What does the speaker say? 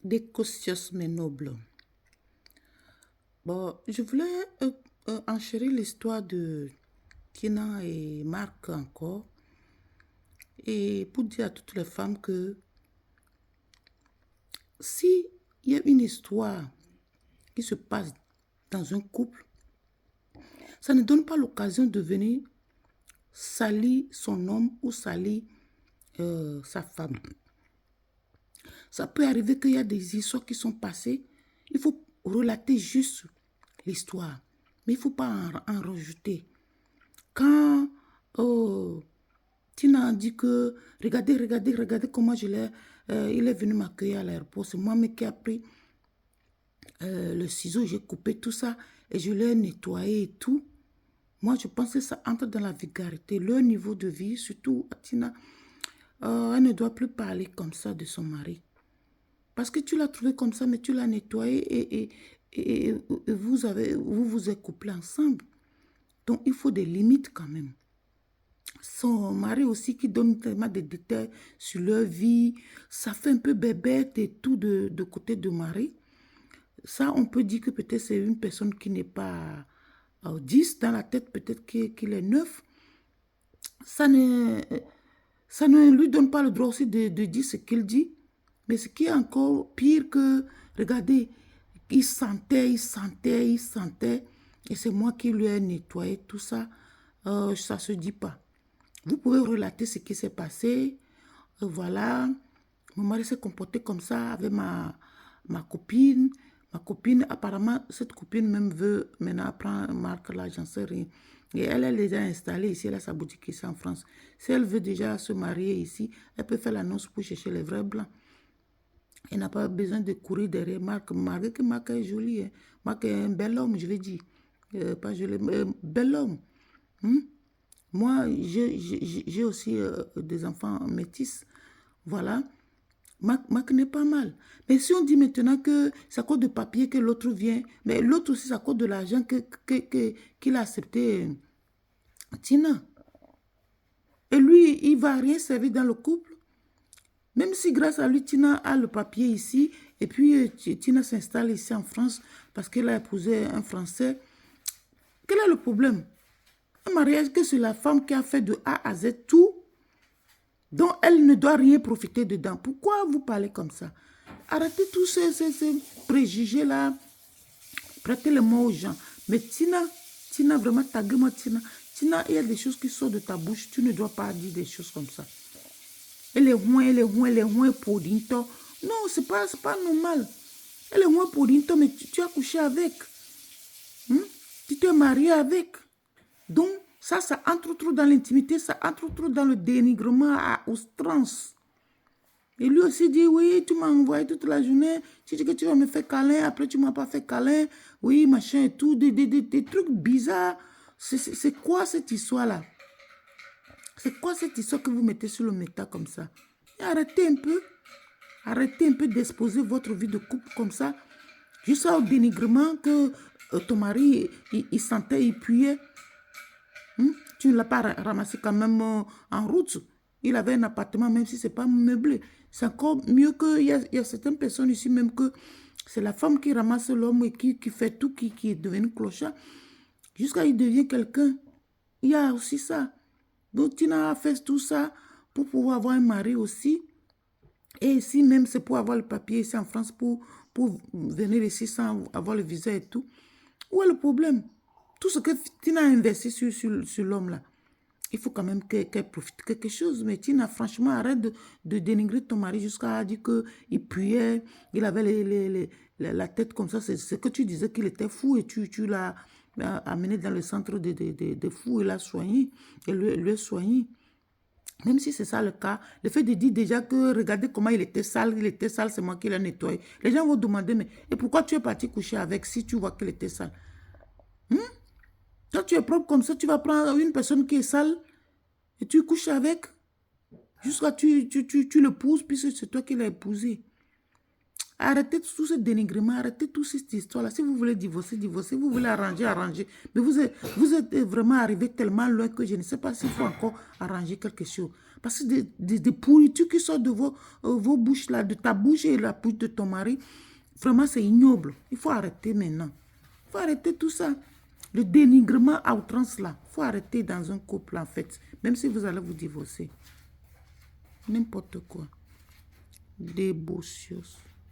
Des cautions mais nobles. Bon, je voulais enchérir l'histoire de Tina et Marc encore. Et pour dire à toutes les femmes que si il y a une histoire qui se passe dans un couple, ça ne donne pas l'occasion de venir salir son homme ou salir sa femme. Ça peut arriver qu'il y a des histoires qui sont passées. Il faut relater juste l'histoire. Mais il ne faut pas en rajouter. Quand Tina a dit que regardez comment il est venu m'accueillir à l'aéroport. C'est moi-même qui a pris le ciseau, j'ai coupé tout ça et je l'ai nettoyé et tout. Moi, je pense que ça entre dans la vulgarité. Leur niveau de vie, surtout Tina, elle ne doit plus parler comme ça de son mari. Parce que tu l'as trouvé comme ça, mais tu l'as nettoyé et vous vous êtes couplés ensemble. Donc, il faut des limites quand même. Son mari aussi qui donne tellement de détails sur leur vie, ça fait un peu bébête et tout de côté de mari. Ça, on peut dire que peut-être c'est une personne qui n'est pas 10 dans la tête, peut-être qu'il est 9. Ça ne lui donne pas le droit aussi de dire ce qu'il dit. Mais ce qui est encore pire que, regardez, il sentait. Et c'est moi qui lui ai nettoyé tout ça. Ça ne se dit pas. Vous pouvez relater ce qui s'est passé. Voilà, mon mari s'est comporté comme ça avec ma copine. Ma copine, apparemment, cette copine même veut maintenant prendre Marc là, j'en sais rien. Et elle est déjà installée ici, elle a sa boutique ici en France. Si elle veut déjà se marier ici, elle peut faire l'annonce pour chercher les vrais blancs. Elle n'a pas besoin de courir derrière Marc. Malgré que Marc est joli. Hein. Marc est un bel homme, je vais dire. Pas joli, mais bel homme. Moi, j'ai aussi des enfants métis. Voilà. Marc n'est pas mal. Mais si on dit maintenant que c'est à cause de papier que l'autre vient, mais l'autre aussi, c'est à cause de l'argent qu'il a accepté Tina. Et lui, il ne va rien servir dans le couple. Même si grâce à lui, Tina a le papier ici, et puis Tina s'installe ici en France parce qu'elle a épousé un Français. Quel est le problème? Un mariage que c'est la femme qui a fait de A à Z tout, dont elle ne doit rien profiter dedans. Pourquoi vous parlez comme ça? Arrêtez tous ces préjugés-là. Prêtez les mots aux gens. Mais Tina, vraiment, tague-moi Tina. Tina, il y a des choses qui sortent de ta bouche. Tu ne dois pas dire des choses comme ça. Elle est loin pour dinto. Non, c'est pas normal. Elle est loin pour dinto, mais tu as couché avec. Tu t'es marié avec. Donc, ça entre trop dans l'intimité, ça entre trop dans le dénigrement à outrance. Et lui aussi dit, oui, tu m'as envoyé toute la journée, tu dis que tu vas me faire câlin, après tu ne m'as pas fait câlin, oui, machin et tout, des trucs bizarres. C'est quoi cette histoire-là? C'est quoi cette histoire que vous mettez sur le méta comme ça? Et arrêtez un peu d'exposer votre vie de couple comme ça, juste au dénigrement que ton mari, il sentait, il puait. Tu ne l'as pas ramassé quand même en route. Il avait un appartement, même si ce n'est pas meublé. C'est encore mieux qu'il y a certaines personnes ici, même que c'est la femme qui ramasse l'homme et qui fait tout, qui est devenu clochard, jusqu'à il devient quelqu'un. Il y a aussi ça. Donc, Tina a fait tout ça pour pouvoir avoir un mari aussi. Et ici, même, c'est pour avoir le papier ici en France, pour venir ici sans avoir le visa et tout. Où est le problème? Tout ce que Tina a investi sur l'homme là, il faut quand même qu'elle profite de quelque chose. Mais Tina, franchement, arrête de dénigrer ton mari jusqu'à dire qu'il puait, il avait la tête comme ça. C'est ce que tu disais qu'il était fou et tu l'as amené dans le centre de fous et l'a soigné. Et lui a soigné. Même si c'est ça le cas, le fait de dire déjà que regardez comment il était sale, c'est moi qui l'ai nettoyé. Les gens vont demander, mais et pourquoi tu es parti coucher avec si tu vois qu'il était sale? Quand tu es propre comme ça, tu vas prendre une personne qui est sale et tu couches avec jusqu'à tu l'épouses puisque c'est toi qui l'as épousé. Arrêtez tout ce dénigrement, arrêtez toute cette histoire-là. Si vous voulez divorcer, divorcez. Vous voulez arranger, arranger. Mais vous êtes vraiment arrivé tellement loin que je ne sais pas s'il faut encore arranger quelque chose. Parce que des pourritures qui sortent de vos bouches, là, de ta bouche et la bouche de ton mari, vraiment, c'est ignoble. Il faut arrêter maintenant. Il faut arrêter tout ça. Le dénigrement à outrance, là. Il faut arrêter dans un couple, en fait. Même si vous allez vous divorcer. N'importe quoi. Débaucheuse.